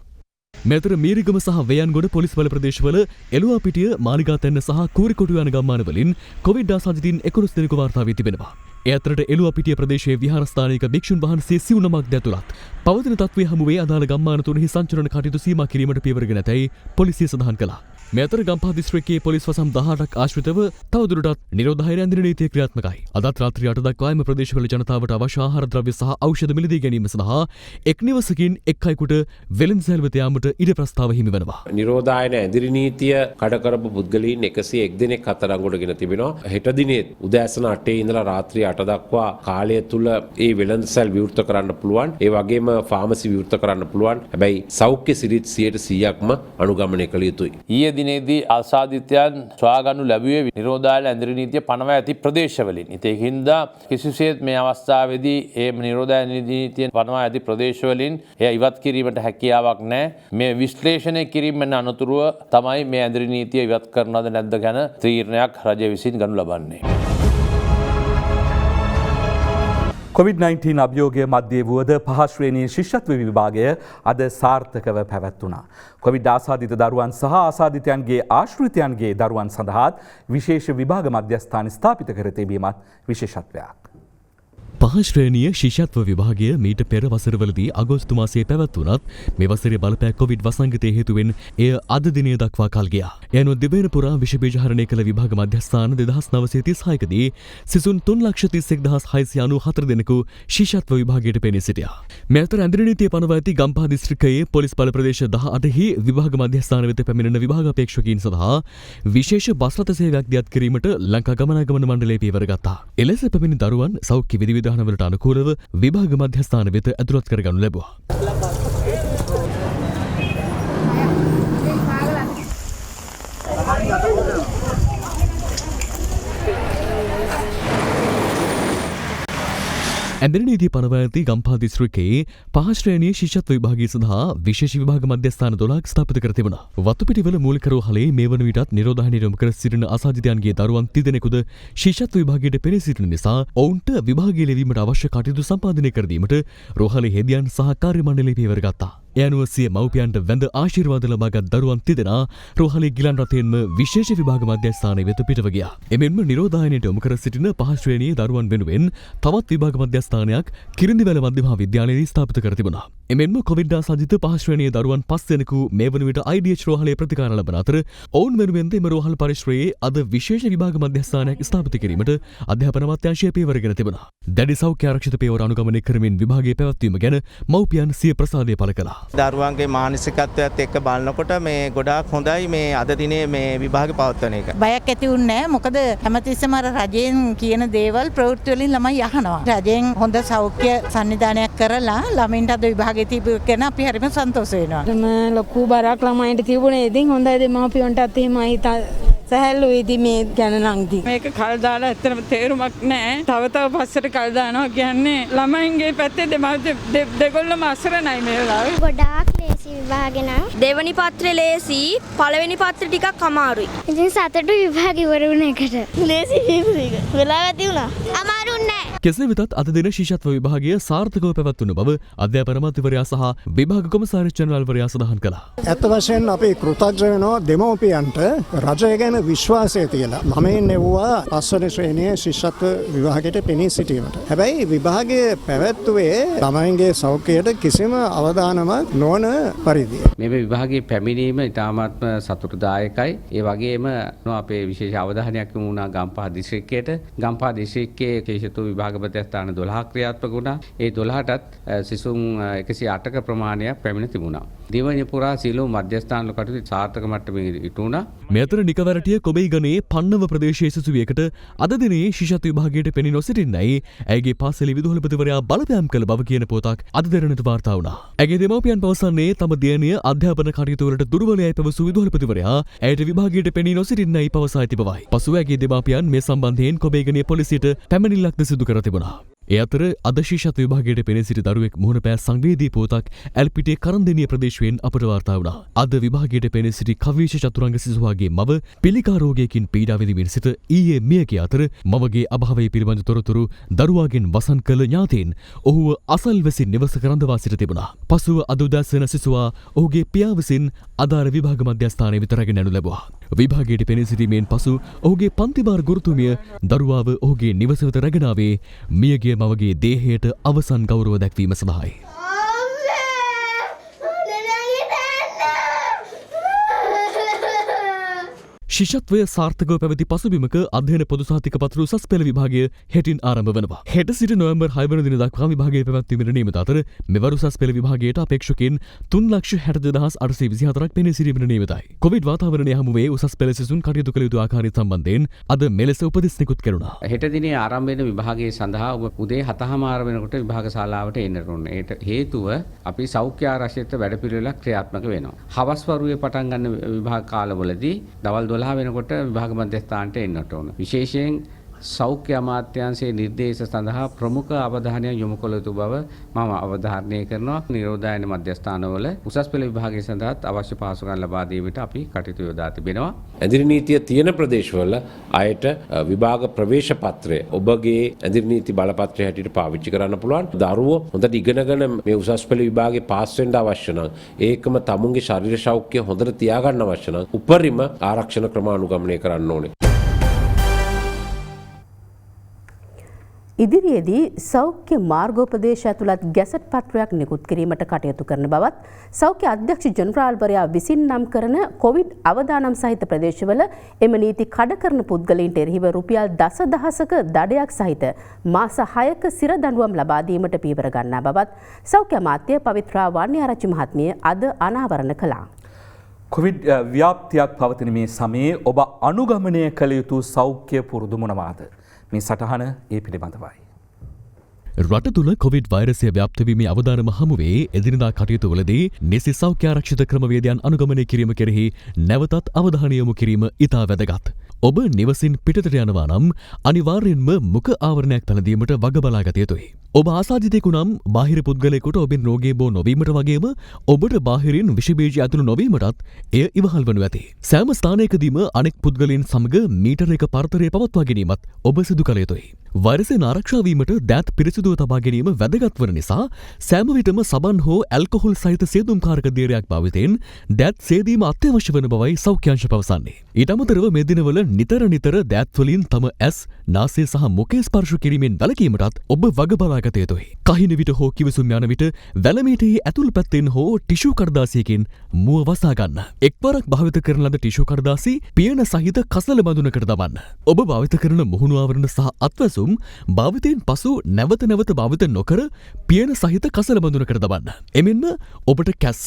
මෙතර මීරිගම සහ වේයන්ගොඩ පොලිස් බල ප්‍රදේශවල එළුවාපිටිය මාලිගාතැන්න සහ කූරිකොටු යන ගම්මානවලින් කොවිඩ් ආසාදිතයින් 11 දෙනෙකු වාර්තා වී තිබෙනවා. ඒ අතරට එළුවාපිටිය ප්‍රදේශයේ විහාරස්ථානයක භික්ෂුන් වහන්සේ 99ක් ඇතුළත් පවතින තත්ත්වයේ හමුවේ අදාළ ගම්මාන තුනෙහි සංචලන කටයුතු සීමා කිරීමට පියවරගෙන ඇතැයි පොලිසිය සඳහන් කළා. මේ අතර ගම්පහ දිස්ත්‍රික්කයේ පොලිස් වසම් 18ක් ආශ්‍රිතව තවදුරටත් නිරෝධායන ඇඳින නීතිය ක්‍රියාත්මකයි. අදත් රාත්‍රී 8 දක්වා එම ප්‍රදේශවල ජනතාවට අවශ්‍ය ආහාර ද්‍රව්‍ය සහ ඖෂධ මිලදී ගැනීම සඳහා එක් නිවසකින් එක් අයෙකුට වෙළඳසැල් වෙත යාමට ඉඩ ප්‍රස්තාව හිමි වෙනවා. නිරෝධායන ඇඳිරි නීතිය කඩ කරපු පුද්ගලයන් 101 දෙනෙක් අත්අඩංගුවටගෙන තිබෙනවා. හෙට දිනේ උදෑසන 8 ඉඳලා රාත්‍රී 8 දක්වා කාලය තුල ඒ වෙළඳසැල් විවෘත කරන්න පුළුවන්. ඒ වගේම ෆාමසි විවෘත කරන්න පුළුවන්. හැබැයි සෞඛ්‍ය සිරිත් 100%ක්ම අනුගමනය කළ යුතුයි. ඊයේ දිනේදී ආසාදිතයන් සොයාගනු ලැබුවේ නිරෝධායන ඇඳිරි නීතිය පනවා ඇති ප්‍රදේශවලින්. ඒකින්ද කිසිසේත් මේ අවස්ථාවේදී ඒ නිරෝධායන නීතිය පනවා ඇති ප්‍රදේශවලින් එය ඉවත් කිරීමට හැකියාවක් නැහැ. මේ විශ්ලේෂණය කිරීමෙන් අනතුරුව තමයි මේ ඇඳිරි නීතිය ඉවත් කරනවද නැද්ද ගැන තීරණයක් රජය විසින් ගනු ලබන්නේ. COVID-19 අභියෝගය මධ්‍යයේ වුවද පහ ශ්‍රේණියේ ශිෂ්‍යත්ව විභාගය අද සාර්ථකව පැවැත්වුණා. කොවිඩ් ආසාදිත දරුවන් සහ ආසාදිතයන්ගේ ආශ්‍රිතයන්ගේ දරුවන් සඳහාත් විශේෂ විභාග මධ්‍යස්ථාන ස්ථාපිත කර තිබීමත් විශේෂත්වයක්. පහ ශ්‍රේණිය ශිෂ්‍යත්ව විභාගය මීට පෙර වසරවලදී අගෝස්තු මාසයේ පැවැත්වුණත් මේ වසරේ බලපෑ කොවිඩ් වසංගතය හේතුවෙන් එය අද දිනය දක්වා කල් ගියා. ඒ අනුව දිවයින පුරා විෂ බීජහරණය කළ විභාග මධ්‍යස්ථාන 2936 දී සිසුන් 3,31,694 දෙනෙකු ශිෂ්‍යත්ව විභාගයට පෙනී සිටියා. මේ අතර ඇඳිරි නීතිය පනවා ඇති ගම්පහ දිස්ත්‍රික්කයේ පොලිස් බල ප්‍රදේශ 18හි විභාග මධ්‍යස්ථාන වෙත පැමිණෙන විභාග අපේක්ෂකයින් සඳහා විශේෂ බස් රථ සේවයක් දියත් කිරීමට ලංකා ගමනාගමන මණ්ඩලය පියවර ගත්තා. එලෙස පැමිණි දරුවන් සෞඛ්‍ය විධිවිධානවලට අනුකූලව විභාග මධ්‍යස්ථාන වෙත ඇතුළත් කරගනු ලැබුවා. ඇඳිරි නීතිය පනවා ඇති ගම්පහ දිස්ත්‍රික්කයේ පහ ශ්‍රේණියේ ශිෂ්‍යත්ව විභාගය සඳහා විශේෂ විභාග මධ්‍යස්ථාන 12ක් ස්ථාපිත කර තිබුණා. වතුපිටිවල මූලික රෝහලේ මේ වන විටත් නිරෝධායනය යොමු කර සිටින අසාධිතයන්ගේ දරුවන් 30 දෙනෙකුද ශිෂ්‍යත්ව විභාගයට පෙනී සිටින නිසා ඔවුන්ට විභාගය ලැබීමට අවශ්‍ය කටයුතු සම්පාදනය කර දීමට රෝහලේ හෙදියන් සහ කාර්ය මණ්ඩලය පියවර ගත්තා. ඒ අනුව සිය මව්පියන්ට වැඳ ආශිර්වාද ලබාගත් දරුවන් 30 දෙනා රෝහලේ ගිලන් රථයෙන්ම විශේෂ විභාග මධ්‍යස්ථානය වෙත පිටව ගියා. එමෙන්ම නිරෝධායනයට යොමු කර සිටින පහ ශ්‍රේණියේ දරුවන් වෙනුවෙන් තවත් විභාග මධ්‍යස්ථානයක් කිරිඳිවැල මධ්‍ය මහා විද්‍යාලයේදී ස්ථාපිත කර තිබුණා. එමෙන්ම කොවිඩ් ආසාදිත පහ ශ්‍රේණියේ දරුවන් 5 දෙනෙකු මේ වන විට IDH රෝහලේ ප්‍රතිකාර ලබන අතර ඔවුන් වෙනුවෙන් එම රෝහල් පරිශ්‍රයේ අද විශේෂ විභාග මධ්‍යස්ථානයක් ස්ථාපිත කිරීමට අධ්‍යාපන අමාත්‍යාංශය පියවරගෙන තිබුණා. දැඩි සෞඛ්‍ය ආරක්ෂිත පියවර අනුගමනය කරමින් විභාගයේ පැවැත්වීම ගැන මව්පියන් සිය ප්‍රසාදය පළ කළා. දරුවන්ගේ මානසිකත්වයත් එක්ක බලනකොට මේ ගොඩාක් හොඳයි මේ අද දිනේ මේ විභාග පවත්වන එක. බයක් ඇති වුණේ නැහැ. මොකද හැමතිස්සෙම අර රජයෙන් කියන දේවල් ප්‍රවෘත්ති වලින් ළමයි අහනවා. රජයෙන් හොඳ සෞඛ්‍ය සංවිධානයක් කරලා ළමින්ට අද විභාගෙ තිබු ගැන අපි හරිම සන්තෝෂ වෙනවා. ලොකු බරක් ළමයින්ට තිබුණේ. ඉතින් හොඳයි දෙමාපියන්ටත් එහෙම හිත සැහැල්ලු ඉදි මේ ගැන නම් ඉතින්. මේක කල් දාලා ඇත්තටම තේරුමක් නැහැ. තව පස්සට කල් දානවා කියන්නේ ළමයින්ගේ පැත්තේ දෙගොල්ලම අසරණයි මේ වෙලාවේ. ගොඩාක් ලේසි විභාගේ නම් දෙවනි පත්‍රේ ලේසි, පළවෙනි පත්‍රේ ටිකක් අමාරුයි. ඉතින් සතට විභාග ඉවර වුණ එකට ලේසි විභාග වෙලාව ඇති වුණා. අමාරු නෑ. කෙසේ වෙතත් අද දින ශිෂ්‍යත්ව විභාගය සාර්ථකව පැවැත්වුණු බව අධ්‍යාපන අමාත්‍යවරයා සහ විභාග කොමසාරිස් ජෙනරාල්වරයා සඳහන් කළා. ඇත්ත වශයෙන් අපි කෘතඥ වෙනවා දෙමව්පියන්ට රජය ගැන විශ්වාසය තියලා. ළමයින් එවුවා පස්වන ශ්‍රේණියේ ශිෂ්‍යත්ව විභාගයට පෙනී සිටීමට. හැබැයි විභාගය පැවැත්වුවේ ළමයින්ගේ සෞඛ්‍යයට කිසිම අවධානමක් නොවන පරිදි. මේ විභාගයේ පැමිණීම ඉතාමත්ම සතුටුදායකයි. ඒ වගේම අපේ විශේෂ අවධානයක් යොමු වුණා ගම්පහ දිස්ත්‍රික්කයට. ගම්පහ දිස්ත්‍රික්කයේ ශිෂ්‍යත්ව විභාග මධ්‍යස්ථාන 12ක් ක්‍රියාත්මක වුණා. ඒ 12ටත් සිසුන් 108ක ප්‍රමාණයක් පැමිණ තිබුණා. දිවයින පුරා සියලුම මධ්‍යස්ථාන කටයුතු සාර්ථක මට්ටමේ ඉටු වුණා. මේ අතර නිකවරටිය කොබෙයිගනේ පන්නව ප්‍රදේශයේ සිසුවියකට අද දිනේ ශිෂ්‍යත්ව විභාගයට පෙනී නොසිටින්නයි ඇයගේ පාසලේ විදුහල්පතිවරයා බලපෑම් කළ බව කියන පොතක් අද දෙරණට වාර්තා වුණා. ඇගේ දෙමව්පියන් පවසන්නේ තම දියණිය අධ්‍යාපන කටයුතු වලට දුර්වලයයි පැවසු විදුහල්පතිවරයා ඇයට විභාගයට පෙනී නොසිටින්නයි පවසා ඇති බවයි. පසුව ඇගේ දෙමාපියන් මේ සම්බන්ධයෙන් කොබෙයිගනේ පොලිසියට පැමිණිල්ලක්ද සිදු කර තිබුණා. ඒ අතර අද ශිෂ්‍යත්ව විභාගයට පෙනී සිටි දරුවෙක් මුහුණ පෑ සංවේදී පුවතක් ඇල්පිටිය කරන්දෙනිය ප්‍රදේශයෙන් අපට වාර්තා වුණා. අද විභාගයට පෙනී සිටි කවීශ චතුරංග සිසුවාගේ මව පිළිකා රෝගයකින් පීඩා විඳිමින් සිට ඊයේ මිය ගිය අතර මවගේ අභාවය පිළිබඳ තොරතුරු දරුවාගෙන් වසන් කළ ඥාතීන් ඔහුව අසල්වැසි නිවසක රඳවා සිට තිබුණා. පසුව අද උදෑසන සිසුවා ඔහුගේ පියා විසින් අදාළ විභාග මධ්‍යස්ථානයේ වෙත රැගෙන යනු ලැබුවා. විභාගයට පෙනී සිටීමෙන් පසු ඔහුගේ පන්තිභාර ගුරුතුමිය දරුවාව ඔහුගේ නිවස වෙත රැගෙන ආවේ මියගිය මවගේ දේහයට අවසන් ගෞරව දැක්වීම සඳහායි. ශිෂ්‍යත්වය සාර්ථකව පැවති පසුබිමක අධ්‍යයන පොදු සහතික පත්‍ර උසස් පෙළ විභාගය හෙටින් ආරම්භ වෙනවා. හෙට සිට නොවැම්බර් 6 වන දින දක්වා විභාගය පැවැත්වීමට නියමිත අතර මෙවර උසස් පෙළ විභාගයට අපේක්ෂකයන් 3,62,824ක් පෙනී සිටීමට නියමිතයි. කොවිඩ් වාතාවරණය හමුවේ උසස් පෙළ සිසුන් කටයුතු කළ යුතු ආකාරය සම්බන්ධයෙන් අද මෙලෙස උපදෙස් නිකුත් කෙරුණා. හෙට දිනේ ආරම්භ වෙන විභාගයේ සඳහා ඔබ උදේ 7:00 වෙනකොට විභාග ශාලාවට එන්න ඕනේ. ඒට හේතුව අපි සෞඛ්‍ය ආරක්ෂිත වැඩපිළිවෙලක් ක්‍රියාත්මක වෙනවා. හවස් වරුවේ පටන් ගන්න විභාග කාලවලදී දවල් 12 වෙනකොට විභාග මධ්‍යස්ථානට එන්නට ඕන. විශේෂයෙන් සෞඛ්‍ය අමාත්‍යාංශයේ නිර්දේශ සඳහා ප්‍රමුඛ අවධානය යොමු කළ යුතු බව මම අවධාරණය කරනවා. නිරෝධායන මධ්‍යස්ථානවල උසස් පෙළ විභාගය සඳහාත් අවශ්‍ය පහසුකම් ලබා දීමට අපි කටයුතු යොදා තිබෙනවා. ඇඳිරි නීතිය තියෙන ප්‍රදේශවල අයට විභාග ප්‍රවේශ පත්‍රය ඔබගේ ඇඳිරි නීති බලපත්‍රය හැටියට පාවිච්චි කරන්න පුළුවන්. දරුවෝ හොඳට ඉගෙනගෙන මේ උසස් පෙළ විභාගේ පාස් වෙන්න අවශ්‍ය නම් ඒකම තමුන්ගේ ශරීර සෞඛ්‍ය හොඳට තියාගන්න අවශ්‍ය නම් උපරිම ආරක්ෂණ ක්‍රම අනුගමනය කරන්න ඕනේ. ඉදිරියේදී සෞඛ්‍ය මාර්ගෝපදේශ ඇතුළත් ගැසට් පත්‍රයක් නිකුත් කිරීමට කටයුතු කරන බවත් සෞඛ්‍ය අධ්‍යක්ෂ ජනරාල්වරයා විසින් නම් කරන කොවිඩ් අවදානම් සහිත ප්‍රදේශවල එම නීති කඩ කරන පුද්ගලයින්ට එරෙහිව රුපියල් දසදහසක දඩයක් සහිත මාස 6ක සිර දඬුවම් ලබා දීමට පියවර ගන්නා බවත් සෞඛ්‍ය අමාත්‍ය පවිත්‍රා වන්නිආරච්චි මහත්මිය අද අනාවරණ කළා. කොවිඩ් ව්‍යාප්තියක් පවතින මේ සමයේ ඔබ අනුගමනය කළ යුතු සෞඛ්‍ය පුරුදු මොනවාද? මේ සටහන ඒ පිළිබඳවයි. රට තුළ කොවිඩ් වෛරසය ව්‍යාප්තවීමේ අවධානම හමුවේ එදිනදා කටයුතුවලදී නිසි සෞඛ්‍ය ආරක්ෂිත ක්‍රමවේදයන් අනුගමනය කිරීම කෙරෙහි නැවතත් අවධානය යොමු කිරීම ඉතා වැදගත්. ඔබ නිවසින් පිටතට යනවා නම් අනිවාර්යෙන්ම මුඛ ආවරණයක් තනදීමට වග බලා ගත යුතුයි. ඔබ ආසාදිතයෙකු නම් බාහිර පුද්ගලයෙකුට ඔබෙන් රෝගී බෝ නොවීමට වගේම ඔබට බාහිරින් විෂ බීජ ඇතුළු නොවීමටත් එය ඉවහල් වනු ඇති. සෑම ස්ථානයකදීම අනෙක් පුද්ගලයන් සමග මීටර 1 පරතරය පවත්වා ගැනීමත් ඔබ සිදු කළ යුතුයි. වෛරසයෙන් ආරක්ෂා වීමට දෑත් පිරිසිදුව තබා ගැනීම වැදගත් වන නිසා සෑම විටම සබන් හෝ ඇල්කොහොල් සහිත සේදුම්කාරක දියරයක් භාවිතයෙන් දෑත් සේදීම අත්‍යවශ්‍ය වන බවයි සෞඛ්‍ය අංශ පවසන්නේ. ඊට අමතරව මේ දිනවල නිතර දෑත් වලින් තම ඇස්, නාසය සහ මුඛය ස්පර්ශ කිරීමෙන් වැළකීමටත් ඔබ වග බලා ගත යුතුයි. කහින විට හෝ කිවිසුම් යන විට වැලමීටෙහි ඇතුල් පැත්තෙන් හෝ ටිෂු කඩදාසියකින් මුව වසා ගන්න. එක්වරක් භාවිත කරන ලද ටිෂු කඩදාසි පියන සහිත කසල බඳුනකට දමන්න. ඔබ භාවිත කරන මුහුණු ආවරණ සහ අත්වැසුම් භාවිතයෙන් පසු නැවත භාවිත නොකර පියන සහිත කසල බඳුනකට දමන්න. එමෙන්ම ඔබට කැස්ස,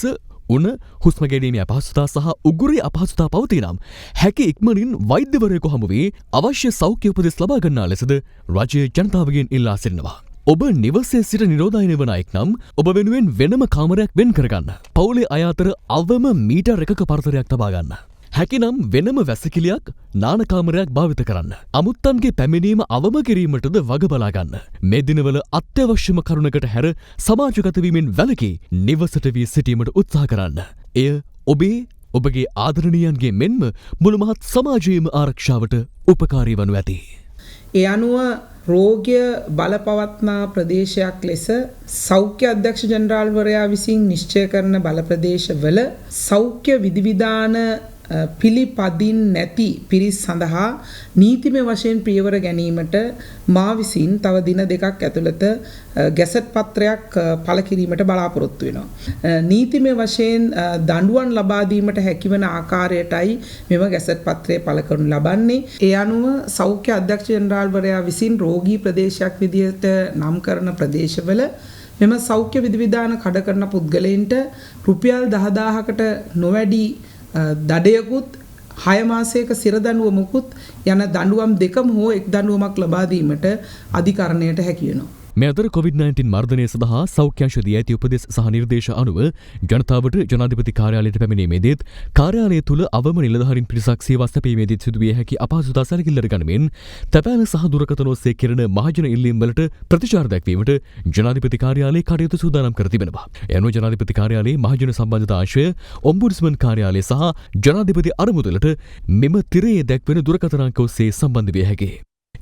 උණ, හුස්ම ගැනීමේ අපහසුතා සහ උගුරේ අපහසුතා පවතිනම් හැකි ඉක්මනින් වෛද්‍යවරයෙකු හමුවේ අවශ්‍ය සෞඛ්‍ය උපදෙස් ලබා ගන්නා ලෙසද රජය ජනතාවගෙන් ඉල්ලා සිටිනවා. ඔබ නිවසේ සිට නිරෝධායනය වන අයෙක් නම් ඔබ වෙනුවෙන් වෙනම කාමරයක් වෙන් කරගන්න. පවුලේ අය අතර අවම මීටර් 1ක පරතරයක් තබා ගන්න. හැකිනම් වෙනම වැසකිලියක්, නානකාමරයක් භාවිත කරන්න. අමුත්තන්ගේ පැමිණීම අවම කිරීමටද වග බලා ගන්න. මේ දිනවල අත්‍යවශ්‍යම කරුණකට හැර සමාජගත වීමෙන් වැළකී නිවසට වී සිටීමට උත්සාහ කරන්න. එය ඔබගේ ආදරණීයන්ගේ මෙන්ම මුළු මහත් සමාජයේම ආරක්ෂාවට උපකාරී වනු ඇති. ඒ අනුව රෝගය බලපවත්නා ප්‍රදේශයක් ලෙස සෞඛ්‍ය අධ්‍යක්ෂ ජනරාල්වරයා විසින් නිශ්චය කරන බල ප්‍රදේශවල සෞඛ්‍ය විධිවිධාන පිළිපදින් නැති පිරිස් සඳහා නීතිමය වශයෙන් පියවර ගැනීමට මා විසින් තව දින 2ක් ඇතුළත ගැසට් පත්‍රයක් පළ කිරීමට බලාපොරොත්තු වෙනවා. නීතිමය වශයෙන් දඬුවම් ලබා දීමට හැකිවන ආකාරයටයි මෙම ගැසට් පත්‍රය පළ කරනු ලබන්නේ. ඒ අනුව සෞඛ්‍ය අධ්‍යක්ෂ ජනරාල්වරයා විසින් රෝගී ප්‍රදේශයක් විදිහට නම් කරන ප්‍රදේශවල මෙම සෞඛ්‍ය විධිවිධාන කඩ කරන පුද්ගලයන්ට රුපියල් 10000කට නොවැඩි දඩයකුත් 6 මාසයක සිර දඬුවමකුත් යන දඬුවම් දෙකම හෝ එක් දඬුවමක් ලබා දීමට අධිකරණයට හැකි වෙනවා. මේ අතර COVID-19 මර්ධනය සඳහා සෞඛ්‍ය අංශ දී ඇති උපදෙස් සහ නිර්දේශ අනුව ජනතාවට ජනාධිපති කාර්යාලයට පැමිණීමේදීත් කාර්යාලය තුළ අවම නිලධාරීන් පිරිසක් සේවා සැපයීමේදීත් සිදුවිය හැකි අපහසුතා සැලකිල්ලට ගනිමින් තැපෑල සහ දුරකථන ඔස්සේ කෙරෙන මහජන ඉල්ලීම් වලට ප්‍රතිචාර දැක්වීමට ජනාධිපති කාර්යාලය කටයුතු සූදානම් කර තිබෙනවා. ඒ අනුව ජනාධිපති කාර්යාලයේ මහජන සම්බන්ධතා අංශය, ඔම්බුඩ්ස්මන් කාර්යාලය සහ ජනාධිපති අරමුදලට මෙම තිරයේ දැක්වෙන දුරකථන අංක ඔස්සේ සම්බන්ධ විය හැකියි.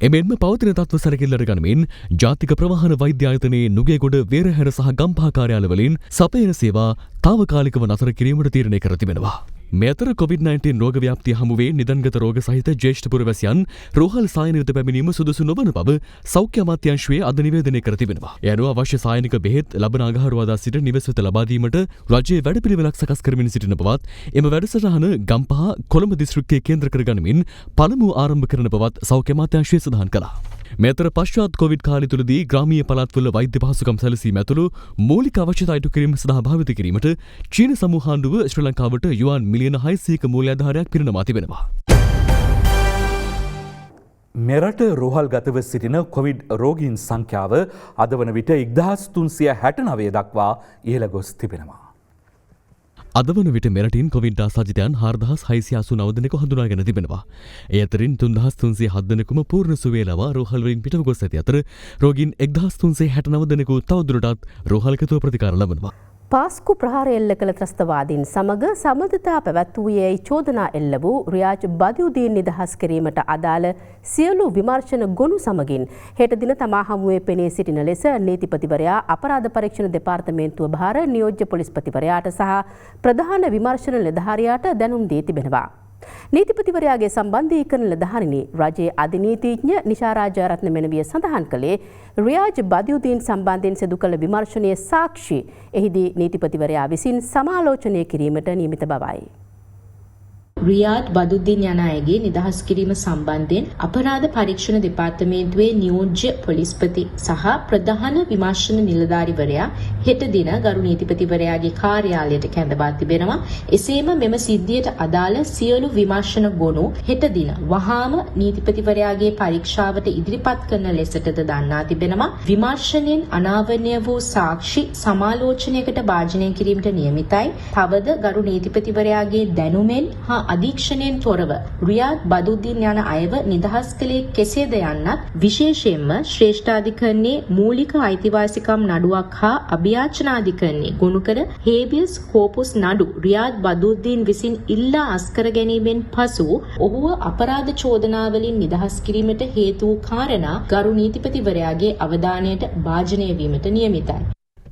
එමෙන්ම පවතින තත්ත්ව සැලකිල්ලට ගනිමින් ජාතික ප්‍රවාහන වෛද්‍ය ආයතනයේ නුගේගොඩ, වේරහැර සහ ගම්පහ කාර්යාලවලින් සපයන සේවා තාවකාලිකව නතර කිරීමට තීරණය කර තිබෙනවා. මේ අතර COVID-19 රෝග ව්‍යාප්තිය හමුවේ නිදන්ගත රෝග සහිත ජ්‍යෙෂ්ඨ පුරවැසියන් රෝහල් සායනයට පැමිණීම සුදුසු නොවන බව සෞඛ්‍ය අමාත්‍යාංශයේ අද නිවේදනය කර තිබෙනවා. ඒ අනුව අවශ්‍ය සායනික බෙහෙත් ලබන අඟහරුවාදා සිට නිවෙස් වෙත ලබා දීමට රජයේ වැඩපිළිවෙලක් සකස් කරමින් සිටින බවත් එම වැඩසටහන ගම්පහ, කොළඹ දිස්ත්‍රික්කයේ කේන්ද්‍ර කරගනිමින් පළමුව ආරම්භ කරන බවත් සෞඛ්‍ය අමාත්‍යාංශය සඳහන් කළා. මේ අතර පශ්චාත් කොවිඩ් කාලය තුළදී ග්‍රාමීය පළාත්වල වෛද්‍ය පහසුකම් සැලසීම ඇතුළු මූලික අවශ්‍යතා ඉටු කිරීම සඳහා භාවිත කිරීමට චීන සමූහාණ්ඩුව ශ්‍රී ලංකාවට යුවාන් මිලියන 600ක මූල්‍යාධාරයක් පිරිනමා තිබෙනවා. මෙරට රෝහල් ගතව සිටින කොවිඩ් රෝගීන් සංඛ්‍යාව අද වන විට 1369 දක්වා ඉහළ ගොස් තිබෙනවා. අද වන විට මෙරටින් කොවිඩ් ආසාදිතයන් 4689 දෙනෙකු හඳුනාගෙන තිබෙනවා. ඒ අතරින් 3307 දෙනෙකුම පූර්ණ සුවය ලබා රෝහල් වලින් පිටව ගොස් ඇති අතර රෝගීන් 1369 දෙනෙකු තවදුරටත් රෝහල්ගතව ප්‍රතිකාර ලබනවා. පාස්කු ප්‍රහාර එල්ල කළ ත්‍රස්තවාදීන් සමග සමඳතා පැවැත්වූයේ චෝදනා එල්ල වූ රියාජ් බදියුදීන් නිදහස් කිරීමට අදාළ සියලු විමර්ශන ගොනු සමගින් හෙට දින තමා හමුවේ පෙනී සිටින ලෙස නීතිපතිවරයා අපරාධ පරීක්ෂණ දෙපාර්තමේන්තුව භාර නියෝජ්‍ය පොලිස්පතිවරයාට සහ ප්‍රධාන විමර්ශන නිලධාරියාට දැනුම් දී තිබෙනවා. නීතිපතිවරයාගේ සම්බන්ධීකරණ නිලධාරිනි රජයේ අධිනීතිඥ නිෂා රාජරත්න මෙනවිය සඳහන් කළේ රියාජ් බදියුදීන් සම්බන්ධයෙන් සිදු කළ විමර්ශනයේ සාක්ෂි එහිදී නීතිපතිවරයා විසින් සමාලෝචනය කිරීමට නියමිත බවයි. රියාඩ් බදුද්දීන් යන අයගේ නිදහස් කිරීම සම්බන්ධයෙන් අපරාධ පරීක්ෂණ දෙපාර්තමේන්තුවේ නියෝජ්‍ය පොලිස්පති සහ ප්‍රධාන විමර්ශන නිලධාරිවරයා හෙට දින ගරු නීතිපතිවරයාගේ කාර්යාලයට කැඳවා තිබෙනවා. එසේම මෙම සිද්ධියට අදාළ සියලු විමර්ශන ගොනු හෙට දින වහාම නීතිපතිවරයාගේ පරීක්ෂාවට ඉදිරිපත් කරන ලෙසටද දන්වා තිබෙනවා. විමර්ශනයෙන් අනාවරණය වූ සාක්ෂි සමාලෝචනයකට භාජනය කිරීමට නියමිතයි. තවද ගරු නීතිපතිවරයාගේ දැනුමෙන් හා අධීක්ෂණයෙන් තොරව රියාඩ් බදුද්දීන් යන අයව නිදහස් කළේ කෙසේද යන්නත් විශේෂයෙන්ම ශ්‍රේෂ්ඨාධිකරණයේ මූලික අයිතිවාසිකම් නඩුවක් හා අභියාචනාධිකරණයේ ගොනු කර හේබියස් කෝපස් නඩු රියාඩ් බදුද්දීන් විසින් ඉල්ලා අස්කර ගැනීමෙන් පසු ඔහුව අපරාධ චෝදනාවලින් නිදහස් කිරීමට හේතු වූ කාරණා ගරු නීතිපතිවරයාගේ අවධානයට භාජනය වීමට නියමිතයි.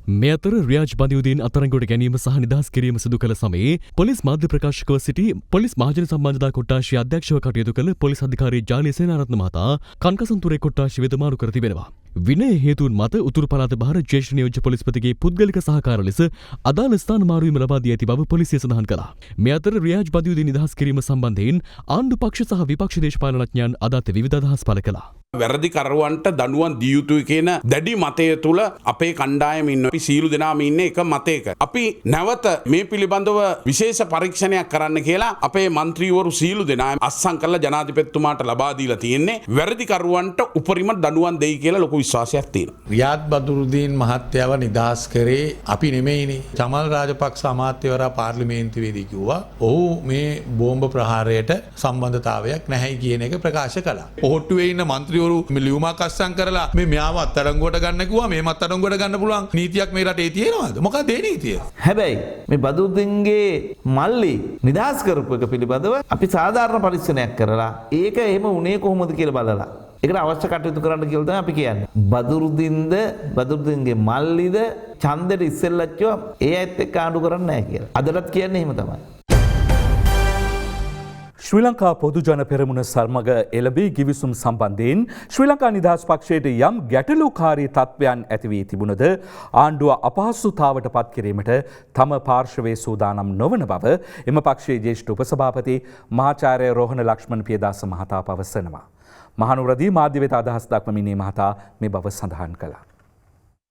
මේ අතර රියාජ් බදියුදීන් අත්අඩංගුවට ගැනීම සහ නිදහස් කිරීම සිදු කළ සමයේ පොලිස් මාධ්‍ය ප්‍රකාශකව සිටි පොලිස් මහජන සම්බන්ධතා කොට්ටාශයේ අධ්‍යක්ෂව කටයුතු කළ පොලිස් අධිකාරී ජාලි සේනාරත්න මහතා කන්කසන්තුරේ කොට්ටාශය වෙත මාරු කර තිබෙනවා. විනය හේතුන් මත උතුරු පළාත බහර ජ්‍යෙෂ්ඨ නියෝජ්‍ය පොලිස්පතිගේ පුද්ගලික සහකාර ලෙස අදාළ ස්ථාන මාරුවීම ලබා දී ඇති බව පොලිසිය සඳහන් කළා. මේ අතර රියාජ් බදියුදීන් නිදහස් කිරීම සම්බන්ධයෙන් ආණ්ඩු පක්ෂ සහ විපක්ෂ දේශපාලනඥයන් අදත් විවිධ අදහස් පළ කළා. වැරදිකරුවන්ට දඩුවම් දිය යුතුයි කියන දැඩි මතය තුළ අපේ කණ්ඩායම ඉන්නවා. අපි සීලු දෙනාම ඉන්නේ එක මතයක. අපි නැවත මේ පිළිබඳව විශේෂ පරීක්ෂණයක් කරන්න කියලා අපේ മന്ത്രിවරු සීලු දෙනාම අත්සන් කරලා ජනාධිපතිතුමාට ලබා දීලා තියෙන්නේ. වැරදිකරුවන්ට උපරිම දඩුවම් දෙයි කියලා ලොකු විශ්වාසයක් තියෙනවා. රියාඩ් බදුරුදීන් මහත්තයාව නිදහස් කරේ අපි නෙමෙයිනේ. චමල් රාජපක්ෂ අමාත්‍යවරයා පාර්ලිමේන්තුවේදී කිව්වා ඔහු මේ බෝම්බ ප්‍රහාරයට සම්බන්ධතාවයක් නැහැයි කියන එක ප්‍රකාශ කළා. ඔහොට්ටුවේ ඉන්න മന്ത്രി ලියුමක් අස්සම් කරලා මේ මෙයාව අත්අඩංගුවට ගන්න කිව්වා මේ අත්අඩංගුවට ගන්න පුළුවන් නීතියක් මේ රටේ තියෙනවද මොකක්ද ඒ නීතිය හැබැයි මේ බදුද්දීන්ගේ මල්ලි නිදහස් කරපු එක පිළිබඳව අපි සාධාරණ පරීක්ෂණයක් කරලා ඒක එහෙම උනේ කොහොමද කියලා බලලා ඒකට අවශ්‍ය කටයුතු කරන්න කියලා තමයි අපි කියන්නේ බදුරුද්දීන්ද බදුරුද්දීන්ගේ මල්ලිද ඡන්දෙට ඉස්සෙල්ලච්චෝ ඒ ඇත්ත එක්ක ආණ්ඩු කරන්නේ නැහැ කියලා අදටත් කියන්නේ එහෙම තමයි ශ්‍රී ලංකා පොදුජන පෙරමුණ සමග එළඹී ගිවිසුම් සම්බන්ධයෙන් ශ්‍රී ලංකා නිදහස් පක්ෂයට යම් ගැටලුකාරී තත්ත්වයන් ඇති වී තිබුණද ආණ්ඩුව අපහසුතාවට පත් කිරීමට තම පාර්ශවයේ සූදානම් නොවන බව එම පක්ෂයේ ජ්‍යෙෂ්ඨ උපසභාපති මහාචාර්ය රෝහණ ලක්ෂ්මන් පියදාස මහතා පවසනවා. මහනුවරදී මාධ්‍ය වෙත අදහස් දක්වමින් මහතා මේ බව සඳහන් කළා.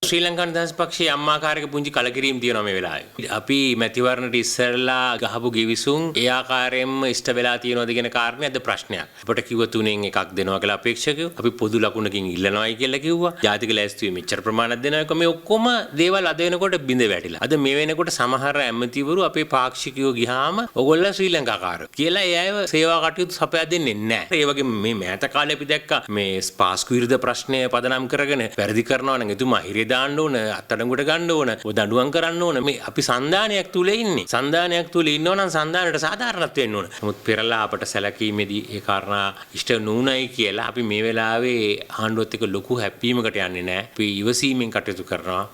ශ්‍රී ලංකා නිදහස් පක්ෂයේ අම්මාකාරක පුංචි කලකිරීම තියෙනවා මේ වෙලාවේ. අපි මැතිවරණට ඉස්සරලා ගහපු ගිවිසුම් ඒ ආකාරයෙන්ම ඉෂ්ට වෙලා තියෙනවද කියන කාරණේ අද ප්‍රශ්නයක්. අපිට කිව්ව තුනෙන් එකක් දෙනවා කියලා අපේක්ෂකයෝ. අපි පොදු ලකුණකින් ඉල්ලනවායි කියලා කිව්වා. ජාතික ලෑස්තියේ මෙච්චර ප්‍රමාණයක් දෙනවා. මේ ඔක්කොම දේවල් අද වෙනකොට බිඳ වැටිලා. අද මේ වෙනකොට සමහර ඇමතිවරු අපේ පාක්ෂිකයෝ ගියාම ඔයගොල්ලෝ ශ්‍රී ලංකාකාරයෝ කියලා ඒ අයව සේවා කටයුතු සපයා දෙන්නේ නැහැ. ඒ වගේ මේ මෑත කාලේ අපි දැක්කා මේ පාස්කු විරුද්ධ ප්‍රශ්නය පදනම් කරගෙන වැඩි කරනවා නම් එතුමා හිරේ දාන්න ඕන අත්අඩංගුවට ගන්න ඕන දඬුවම් කරන්න ඕන මේ අපි සන්දානයක් තුල ඉන්නේ සන්දානයක් තුල ඉන්නවා නම් සන්දානයට සාධාරණත්වයක් වෙන්න ඕන නමුත් පෙරලා අපට සැලකීමේදී ඒ කාරණා ඉෂ්ට නුනයි කියලා අපි මේ වෙලාවේ ආණ්ඩුවත් එක්ක ලොකු හැප්පීමකට යන්නේ නැහැ අපි ඉවසීමෙන් කටයුතු කරනවා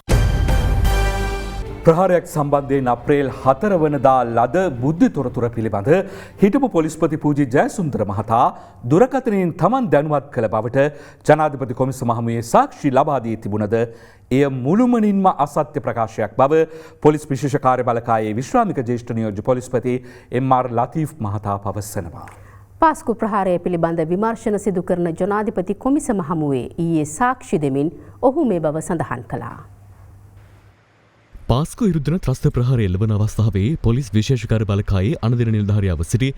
ප්‍රහාරයක් සම්බන්ධයෙන් අප්‍රේල් 4 වනදා ලද බුද්ධ තොරතුර පිළිබඳ හිටපු පොලිස්පති පූජි ජයසුන්දර මහතා දුරකථනයෙන් තමන් දැනුවත් කළ බවට ජනාධිපති කොමිසම හමුවේ සාක්ෂි ලබා දී තිබුණද එය මුළුමනින්ම අසත්‍ය ප්‍රකාශයක් බව පොලිස් විශේෂ කාර්ය බළකායේ විශ්‍රාමික ජ්‍යෙෂ්ඨ නියෝජ්‍ය පොලිස්පති එම්.ආර්. ලතීෆ් මහතා පවසනවා. පාස්කු ප්‍රහාරය පිළිබඳ විමර්ශන සිදු කරන ජනාධිපති කොමිසම හමුවේ ඊයේ සාක්ෂි දෙමින් ඔහු මේ බව සඳහන් කළා. පාස්කු විරුද්ධ ත්‍රස්ත ප්‍රහාරය එල්ලවන අවස්ථාවේ පොලිස් විශේෂ කාර්ය බළකායේ අනදින නිලධාරියාව සිටි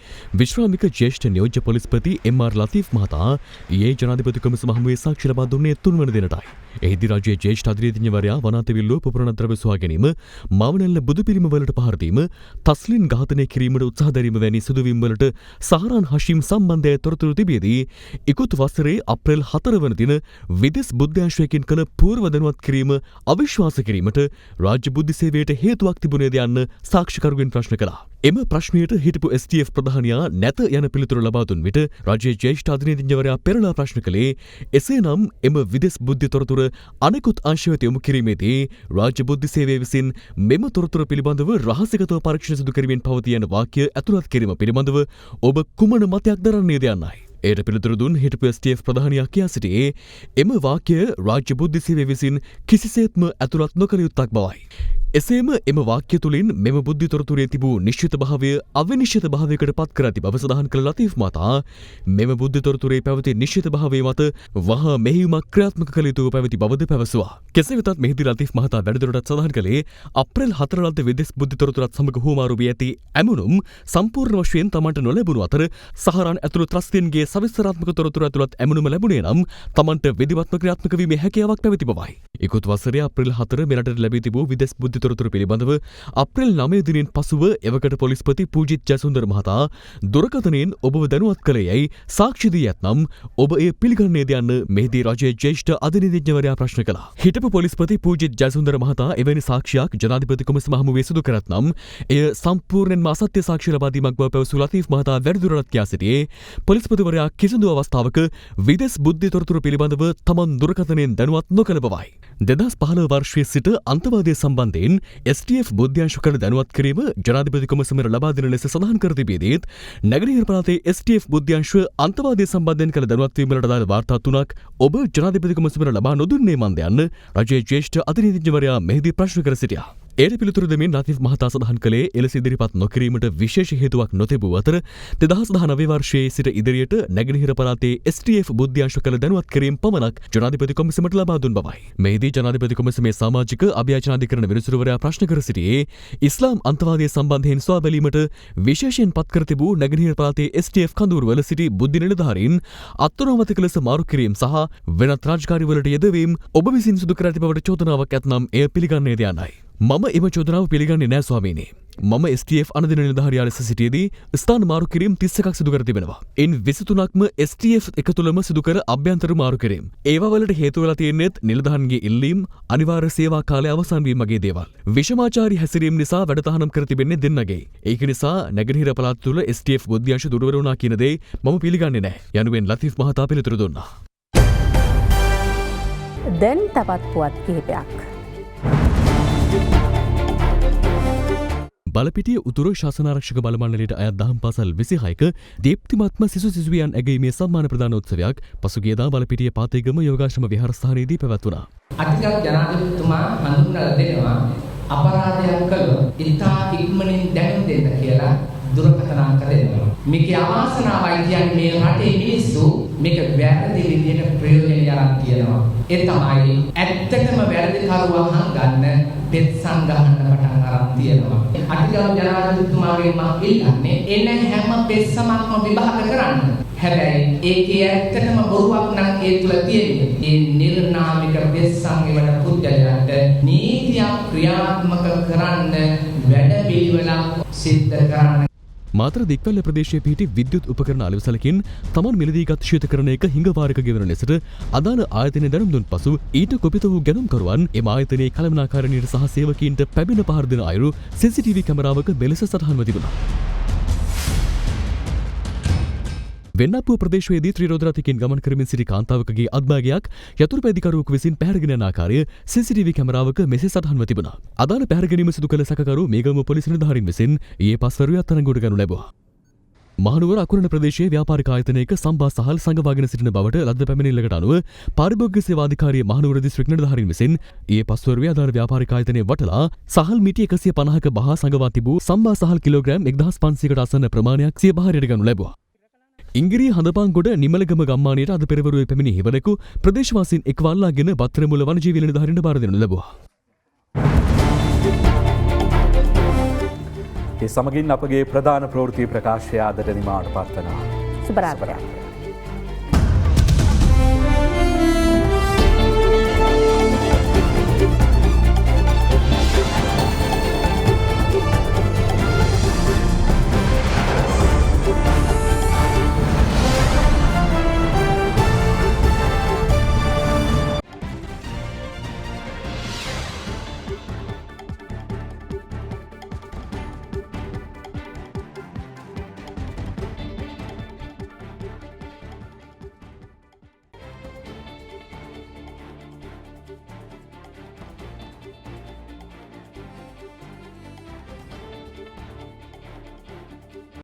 විශ්‍රාමික ජ්‍යෙෂ්ඨ නියෝජ්‍ය පොලිස්පති එම්.ආර්. ලතීෆ් මහතා ඊයේ ජනාධිපති කොමිසම හමුවේ සාක්ෂි ලබා දුන්නේ 3 වන දිනටයි. එහිදී රජයේ ජ්‍යෙෂ්ඨ අධිනීතිඥවරයා වනාතවිල්ලුව පුපුරන ද්‍රව්‍ය සොයා ගැනීම, මාවනැල්ල බුදු පිළිම වලට පහර දීම, තස්ලින් ඝාතනය කිරීමට උත්සාහ දැරීම වැනි සිදුවීම් වලට සහරාන් හෂීම් සම්බන්ධය තොරතුරු තිබියදී ඉකුත් වසරේ අප්‍රේල් 4 වන දින විදෙස් බුද්ධාශ්‍රයකින් කළ පූර්ව දැනුවත් කිරීම අවිශ්වාස කිරීමට රාජ්‍ය බුද්ධි සේවයට හේතුවක් තිබුණේද යන්න සාක්ෂිකරුගෙන් ප්‍රශ්න කළා. එම ප්‍රශ්නයට හිටපු STF ප්‍රධානියා නැත යන පිළිතුර ලබා දුන් විට රජයේ ජ්‍යෙෂ්ඨ අධිනීතිඥවරයා පෙරළා ප්‍රශ්න කළේ එසේනම් එම විදෙස් බුද්ධි තොරතුර අනෙකුත් අංශ වෙත යොමු කිරීමේදී රාජ්‍ය බුද්ධි සේවය විසින් මෙම තොරතුර පිළිබඳව රහසිගතව පරීක්ෂණ සිදු කිරීමෙන් පවතී යන වාක්‍ය ඇතුළත් කිරීම පිළිබඳව ඔබ කුමන මතයක් දරන්නේද යන්නයි. එයට පිළිතුරු දුන් හිටපු STF ප්‍රධානියා කියා සිටියේ එම වාක්‍ය රාජ්‍ය බුද්ධි සේවය විසින් කිසිසේත්ම ඇතුළත් නොකළ යුත්තක් බවයි. එසේම එම වාක්‍ය තුළින් මෙම බුද්ධි තොරතුරේ තිබූ නිශ්චිත භාවය අවිනිශ්චිත භාවයකට පත් කර ඇති බව සඳහන් කළ ලතීෆ් මහතා මෙම බුද්ධි තොරතුරේ පැවති නිශ්චිත භාවය මත වහා මෙහෙයුමක් ක්‍රියාත්මක කළ යුතුව පැවති බවද පැවසුවා. කෙසේ වෙතත් මෙහිදී ලතීෆ් මහතා වැඩිදුරටත් සඳහන් කළේ අප්‍රේල් 4 ලද්ද විදෙස් බුද්ධි තොරතුරත් සමග හුවමාරු වී ඇති ඇමුණුම් සම්පූර්ණ වශයෙන් තමන්ට නොලැබුණු අතර සහරාන් ඇතුළු ත්‍රස්තීන්ගේ සවිස්තරාත්මක තොරතුරු ඇතුළත් ඇමුණුම ලැබුණේ නම් තමන්ට විධිවත්ව ක්‍රියාත්මක වීමේ හැකියාවක් පැවති බවයි. ඉකුත් වසරේ අප්‍රේල් 4 මෙරටට ලැබී තිබූ විදෙස් බුද්ධි තොරතුරු පිළිබඳව අප්‍රේල් 9 දිනින් පසුව එවකට පොලිස්පති පූජිත් ජයසුන්දර මහතා දුරකථනයෙන් ඔබව දැනුවත් කළේ යයි සාක්ෂි දී ඇතනම් ඔබ එය පිළිගන්නේද යන්න මෙහිදී රජයේ ජ්‍යෙෂ්ඨ අධිනීතිඥවරයා ප්‍රශ්න කළා. හිටපු පොලිස්පති පූජිත් ජයසුන්දර මහතා එවැනි සාක්ෂියක් ජනාධිපති කොමිසම හමුවේ සිදු කරත්නම් එය සම්පූර්ණයෙන්ම අසත්‍ය සාක්ෂි ලබා දීමක් බව පැවසූ ලතීෆ් මහතා වැඩිදුරටත් කියා සිටියේ පොලිස්පතිවරයා කිසිදු අවස්ථාවක විදෙස් බුද්ධි තොරතුරු පිළිබඳව තමන් දුරකථනයෙන් දැනුවත් නොකළ බවයි. 2015 වර්ෂයේ සිට අන්තවාදය සම්බන්ධයෙන් STF බුද්ධ්‍යංශ කළ දැනුවත් කිරීම ජනාධිපති කොමිසමට ලබා දෙන ලෙස සඳහන් කර තිබේදීත් නැගෙනහිර පළාතේ STF බුද්ධ්‍යංශ අන්තවාදය සම්බන්ධයෙන් කළ දැනුවත් වීම වලට අදාළ වාර්තා තුනක් ඔබ ජනාධිපති කොමිසමට ලබා නොදුන්නේ මන්ද යන්න රජයේ ජ්‍යෙෂ්ඨ අධිනීතිඥවරයා මෙහිදී ප්‍රශ්න කර සිටියා. එයට පිළිතුරු දෙමින් ලතීෆ් මහතා සඳහන් කළේ එලෙස ඉදිරිපත් නොකිරීමට විශේෂ හේතුවක් නොතිබූ අතර 2019 වර්ෂයේ සිට ඉදිරියට නැගෙනහිර පළාතේ STF බුද්ධ්‍යංශ කළ දැනුවත් කිරීම පමණක් ජනාධිපති කොමිසමට ලබා දුන් බවයි. මෙහිදී ජනාධිපති කොමිසමේ සමාජික අභ්‍යචනාධිකරණ විනිසුරුවරයා ප්‍රශ්න කර සිටියේ ඉස්ලාම් අන්තවාදය සම්බන්ධයෙන් සොයා බැලීමට විශේෂයෙන් පත් කර තිබූ නැගෙනහිර පළාතේ STF කඳවුරුවල සිටි බුද්ධි නිලධාරීන් අත්අනුමතික ලෙස මාරු කිරීම සහ වෙනත් රාජකාරිවලට යෙදවීම ඔබ විසින් සිදු කර ඇති බවට චෝදනාවක් ඇතනම් එය පිළිගන්නේද යන්නයි. මම එම චෝදනාව පිළිගන්නේ නැහැ ස්වාමීනි. මම STF අනදින නිලධාරියා ලෙස සිටියේදී ස්ථාන මාරු කිරීම 31ක් සිදු කර තිබෙනවා. ඉන් 23ක්ම STF එක තුළම සිදු කර අභ්‍යන්තර මාරු කිරීම. ඒවා වලට හේතු වෙලා තියෙන්නේත් නිලධාරීන්ගේ ඉල්ලීම්, අනිවාර්ය සේවා කාලය අවසන් වීම වගේ දේවල්. විෂමාචාරී හැසිරීම නිසා වැඩ තහනම් කර තිබෙන්නේ දෙන්නගේ. ඒක නිසා නැගෙනහිර පළාත තුළ STF බුද්ධ්‍යංශ දුර්වල වුණා කියන දේ මම පිළිගන්නේ නැහැ. යනුවෙන් ලතීෆ් මහතා පිළිතුරු දුන්නා. දැන් තවත් පුවත් කිහිපයක්. බලපිටිය උතුරු ශාසනාරක්ෂක බල මණ්ඩලයට අයත් දහම් පාසල් 26ක දීප්තිමත්ම සිසු සිසුවියන් ඇගීමේ සම්මාන ප්‍රදාන උත්සවයක් පසුගියදා බලපිටිය පාතේගම යෝගාශ්‍රම විහාරස්ථානයේදී පැවැත්වුණා. අතිගත් ජනාධිපතිතුමා හඳුන්වලා දෙනවා අපරාධයක් කළොත් ඉතා ඉක්මනින් දැනුම් දෙන්න කියලා දුරකථන අංක දෙනවා. මේකේ අවාසනාවයි කියන්නේ මේ රටේ මිනිස්සු මේක වැරදි විදිහට ප්‍රයෝජනය අරන් තියෙනවා. ඒ තමයි ඇත්තටම වැරදිකරුවා හංගන්න පෙත්සම් ගහන්න පටන් අරන් තියෙනවා. අතිගරු ජනාධිපතිතුමාගෙන් මම ඉල්ලන්නේ එන හැම පෙත්සමක්ම විභාග කරන්න. හැබැයි ඒකේ ඇත්තටම බොරුවක් නම් ඒ තුල තියෙන්නේ. ඒ නිර්නාමික පෙත්සම් වල පුද්ගලයන්ට නීතියක් ක්‍රියාත්මක කරන්න වැඩ පිළිවෙලක් සිද්ධ කරන්න. මාතර දික්වැල්ල ප්‍රදේශයේ පිහිටි විද්‍යුත් උපකරණ අලෙවිසලකින් තමන් මිලදීගත් ශීතකරණයක හිඟවාරක ගෙවන ලෙසට අදාළ ආයතනය දැනුම් දුන් පසු ඊට කොපිත වූ ගැනුම්කරුවන් එම ආයතනයේ කළමනාකාරණයට සහ සේවකීන්ට පැමිණ පහර දෙන අයුරු CCTV කැමරාවක මෙලෙස සටහන්ව තිබුණා. වෙන්නපුව ප්‍රදේශයේදී ත්‍රිරෝද රථයකින් ගමන් කරමින් සිටි කාන්තාවකගේ අත්භාගයක් යතුරු පැදිකරුවෙකු විසින් පැහැරගෙන යන ආකාරය CCTV කැමරාවක මෙසේ සටහන්ව තිබුණා. අදාළ පැහැර ගැනීම සිදු කළ සැකකරු මේගම පොලිස් නිලධාරීන් විසින් ඊයේ පස්වරුවේ අත්අඩංගුවට ගනු ලැබුවා. මහනුවර අකුරණ ප්‍රදේශයේ ව්‍යාපාරික ආයතනයක සම්බා සහල් සංගවාගෙන සිටින බවට ලද්ද පැමිණිල්ලකට අනුව පාරිභෝගික සේවා අධිකාරිය මහනුවර දිස්ත්‍රික් නිලධාරීන් විසින් ඊයේ පස්වරුවේ අදාළ ව්‍යාපාරික ආයතනයේ වටලා සහල් මිටි 150ක බහා සංගවා තිබූ සම්බා සහල් කිලෝග්‍රෑම් 1500කට ආසන්න ප්‍රමාණයක් සිය බහරයට ගනු ලැබුවා. ඉංගිරිය හඳපාන්ගොඩ නිමලගම ගම්මානයට අද පෙරවරුවේ පැමිණි හිවලෙකු ප්‍රදේශවාසීන් එක්වල්ලාගෙන බත්තරමුල වනජීවී නිලධාරීන්ට බාර දෙනු ලැබුවා. ඒ සමගින් අපගේ ප්‍රධාන ප්‍රවෘත්ති ප්‍රකාශය අදට නිමාවට පත්වනවා. සුබ රාත්‍රියක්.